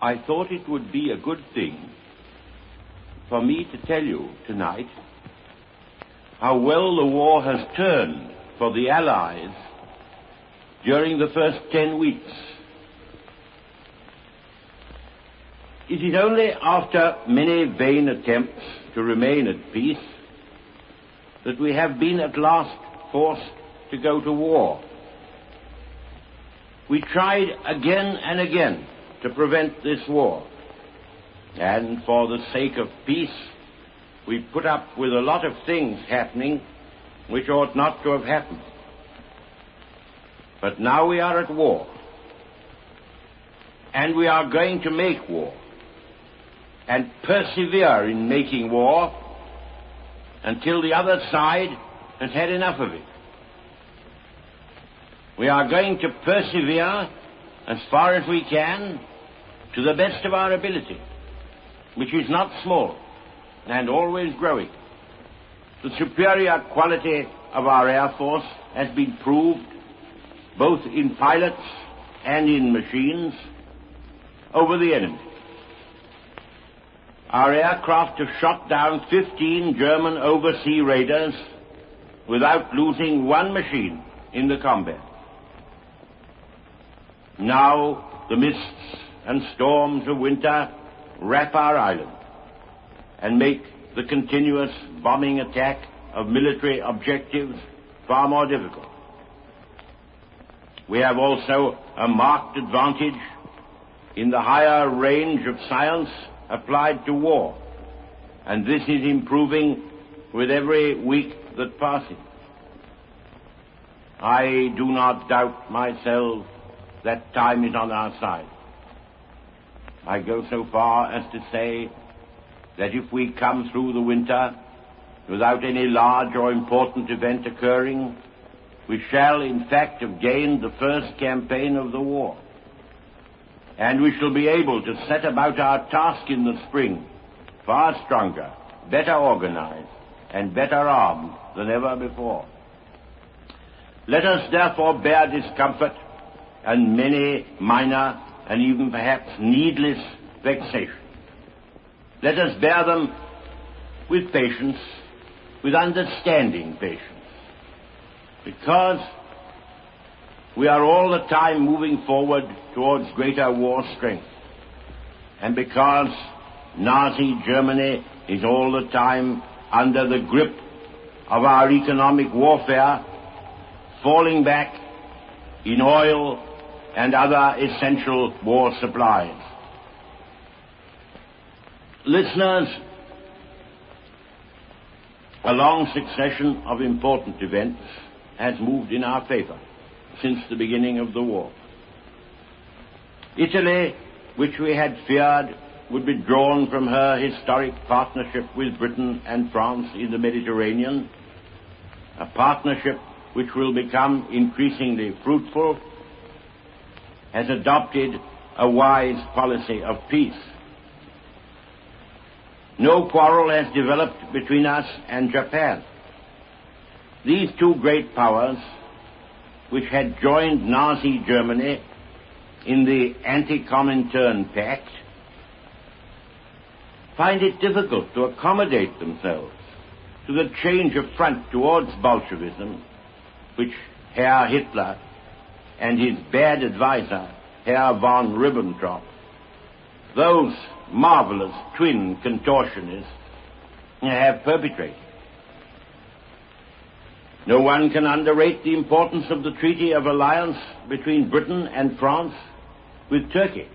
I thought it would be a good thing for me to tell you tonight how well the war has turned for the Allies during the first 10 weeks. It is only after many vain attempts to remain at peace that we have been at last forced to go to war. We tried again and again to prevent this war, and for the sake of peace, we put up with a lot of things happening which ought not to have happened. But now we are at war, and we are going to make war, and persevere in making war until the other side has had enough of it. We are going to persevere as far as we can to the best of our ability, which is not small and always growing. The superior quality of our Air Force has been proved both in pilots and in machines over the enemy. Our aircraft have shot down 15 German oversea raiders without losing one machine in the combat. Now the mists and storms of winter wrap our island and make the continuous bombing attack of military objectives far more difficult. We have also a marked advantage in the higher range of science applied to war, and this is improving with every week that passes. I do not doubt myself that time is on our side. I go so far as to say that if we come through the winter without any large or important event occurring, we shall in fact have gained the first campaign of the war. And we shall be able to set about our task in the spring far stronger, better organized, and better armed than ever before. Let us therefore bear discomfort and many minor and even perhaps needless vexation. Let us bear them with patience, with understanding patience, because we are all the time moving forward towards greater war strength, and because Nazi Germany is all the time under the grip of our economic warfare, falling back in oil and other essential war supplies. Listeners, a long succession of important events has moved in our favor since the beginning of the war. Italy, which we had feared would be drawn from her historic partnership with Britain and France in the Mediterranean, a partnership which will become increasingly fruitful, has adopted a wise policy of peace. No quarrel has developed between us and Japan. These two great powers, which had joined Nazi Germany in the Anti-Comintern Pact, find it difficult to accommodate themselves to the change of front towards Bolshevism, which Herr Hitler and his bad advisor, Herr von Ribbentrop, those marvelous twin contortionists, have perpetrated. No one can underrate the importance of the treaty of alliance between Britain and France with Turkey.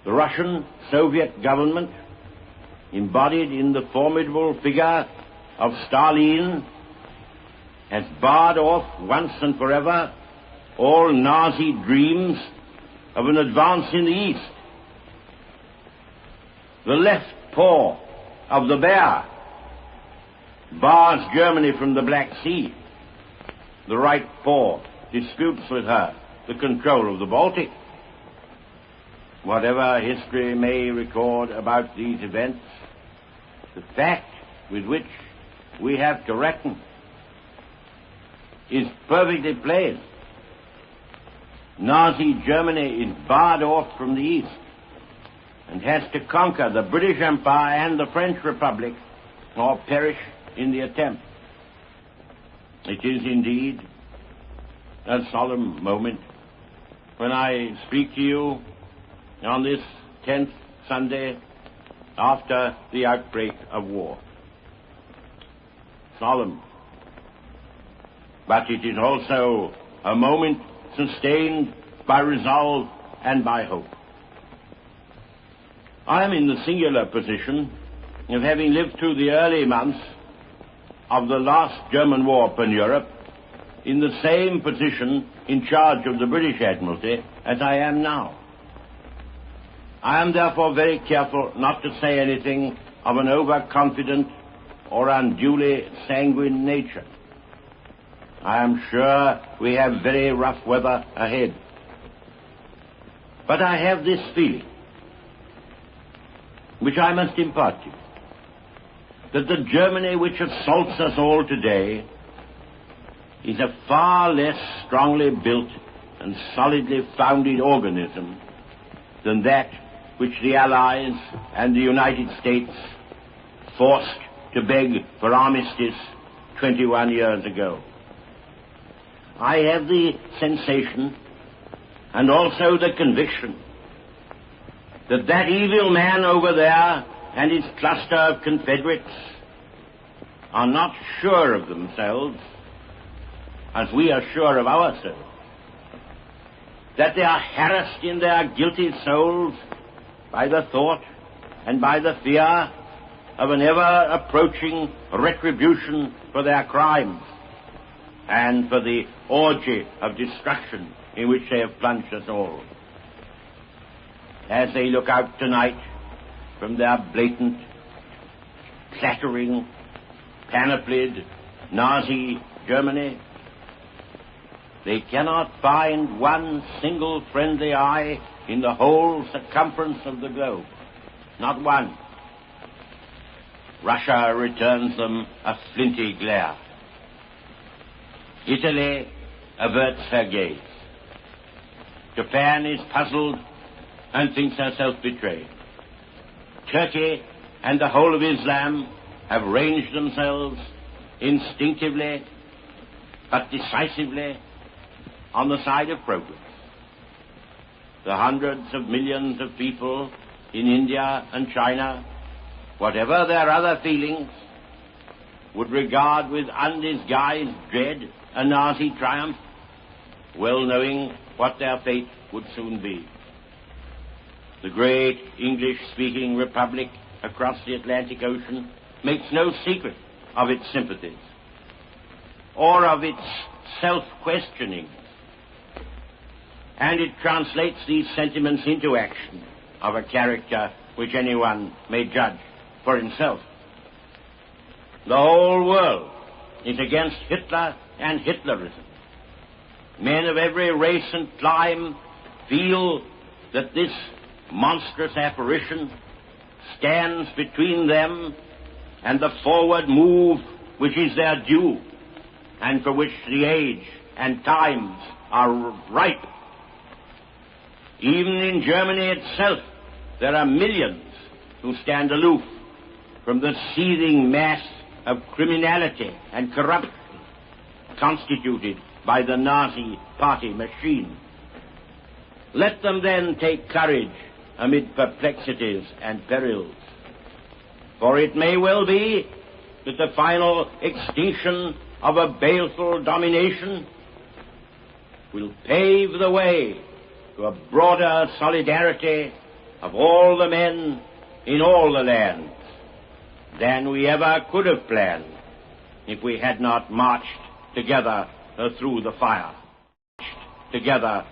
The Russian-Soviet government, embodied in the formidable figure of Stalin, has barred off once and forever all Nazi dreams of an advance in the East. The left paw of the bear bars Germany from the Black Sea. The right paw disputes with her the control of the Baltic. Whatever history may record about these events, the fact with which we have to reckon is perfectly plain. Nazi Germany is barred off from the east and has to conquer the British Empire and the French Republic or perish in the attempt. It is indeed a solemn moment when I speak to you on this 10th Sunday after the outbreak of war. Solemn. But it is also a moment sustained by resolve and by hope. I am in the singular position of having lived through the early months of the last German war upon Europe in the same position in charge of the British Admiralty as I am now. I am therefore very careful not to say anything of an overconfident or unduly sanguine nature. I am sure we have very rough weather ahead. But I have this feeling, which I must impart to you, that the Germany which assaults us all today is a far less strongly built and solidly founded organism than that which the Allies and the United States forced to beg for armistice 21 years ago. I have the sensation and also the conviction that that evil man over there and his cluster of confederates are not sure of themselves as we are sure of ourselves, that they are harassed in their guilty souls by the thought and by the fear of an ever-approaching retribution for their crimes and for the orgy of destruction in which they have plunged us all. As they look out tonight from their blatant, clattering, panoplied Nazi Germany, they cannot find one single friendly eye in the whole circumference of the globe. Not one. Russia returns them a flinty glare. Italy averts her gaze. Japan is puzzled and thinks herself betrayed. Turkey and the whole of Islam have ranged themselves instinctively but decisively on the side of progress. The hundreds of millions of people in India and China, whatever their other feelings, would regard with undisguised dread a Nazi triumph, well knowing what their fate would soon be. The great English-speaking republic across the Atlantic Ocean makes no secret of its sympathies or of its self-questioning, and it translates these sentiments into action of a character which anyone may judge for himself. The whole world is against Hitler and Hitlerism. Men of every race and clime feel that this monstrous apparition stands between them and the forward move which is their due and for which the age and times are ripe. Even in Germany itself, there are millions who stand aloof from the seething mass of criminality and corruption constituted by the Nazi party machine. Let them then take courage amid perplexities and perils, for it may well be that the final extinction of a baleful domination will pave the way to a broader solidarity of all the men in all the lands than we ever could have planned if we had not marched together through the fire. Together